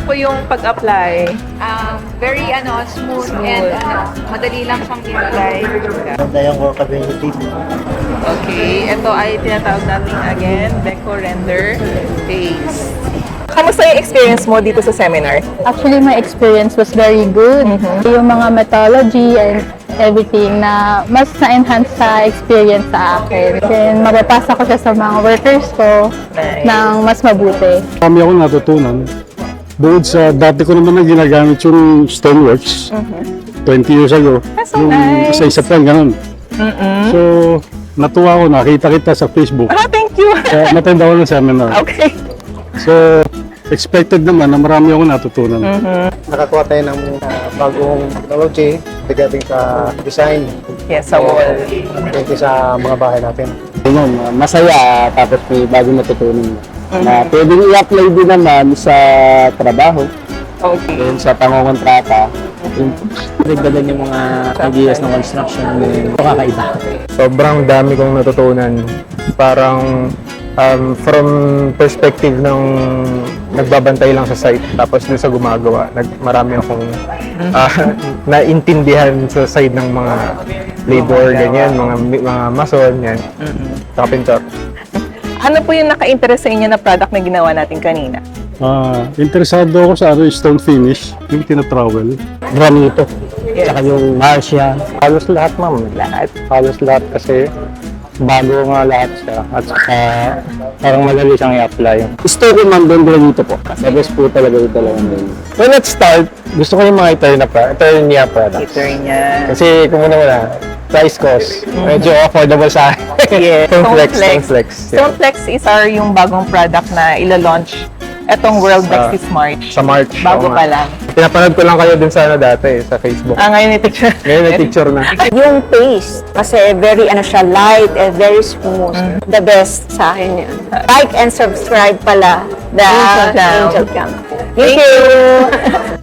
po yung pag-apply? Very smooth, and madali lang siyang i-apply. Maganda yung workability. Okay, ito ay tinatawag natin again, Deco Render Face. Kamusta yung experience mo dito sa seminar? Actually, my experience was very good. Yung mga methodology and everything na mas na-enhance sa experience sa akin. Then, mapapasa ko siya sa mga workers ko ng mas mabuti. Kami ako natutunan. Bukod sa dati ko naman na ginagamit yung Stoneworks 20 years ago. That's so yung nice. isa-isa pa ganun. So, natuwa ko, nakita kita sa Facebook. Thank you! Kaya natend ako ng seminar. Okay. So, expected naman na marami ako natutunan. Nakakuha tayo ng bagong technology regarding sa design. Yes, sa wall. Thank you sa mga bahay natin. Yun, masaya tapos may bagong natutunan na pwedeng i-apply din naman sa trabaho, Okay. yun, sa pangongontrata. Dagdagan yung mga ideas ng construction ito kakaiba. Sobrang dami kong natutunan. Parang from perspective ng nagbabantay lang sa site, tapos dun sa gumagawa, marami akong naintindihan sa side ng mga labor, ganyan, mga mason, yan, carpenter. Ano po yung naka-interest sa inyo na product na ginawa natin kanina? Interesado ako sa stone finish, yung tinatravel. Granito, tsaka yung Marcia. Halos lahat, ma'am. Lahat. Halos lahat kasi bago nga lahat siya. At saka parang madali siyang i-apply. Gusto ko man doon granito po. The best po talaga yung dalawang din. Well, let's start. Gusto ko yung mga Eternia products. Eternia. Kasi kung muna, price cost. Medyo affordable sa akin. Yes. Stoneflex. Stoneflex. Stoneflex. Yeah. Stoneflex is yung bagong product na ila-launch etong World Next is March. Sa March. Bago oo pa nga. lang. Pinapanood ko lang kayo din sa dati, sa Facebook. Ngayon yung picture. Ngayon may picture na. Yung paste, kasi very light and very smooth. The best sa akin yun. Like and subscribe pala the Angel Cam. Angel Cam. Thank you!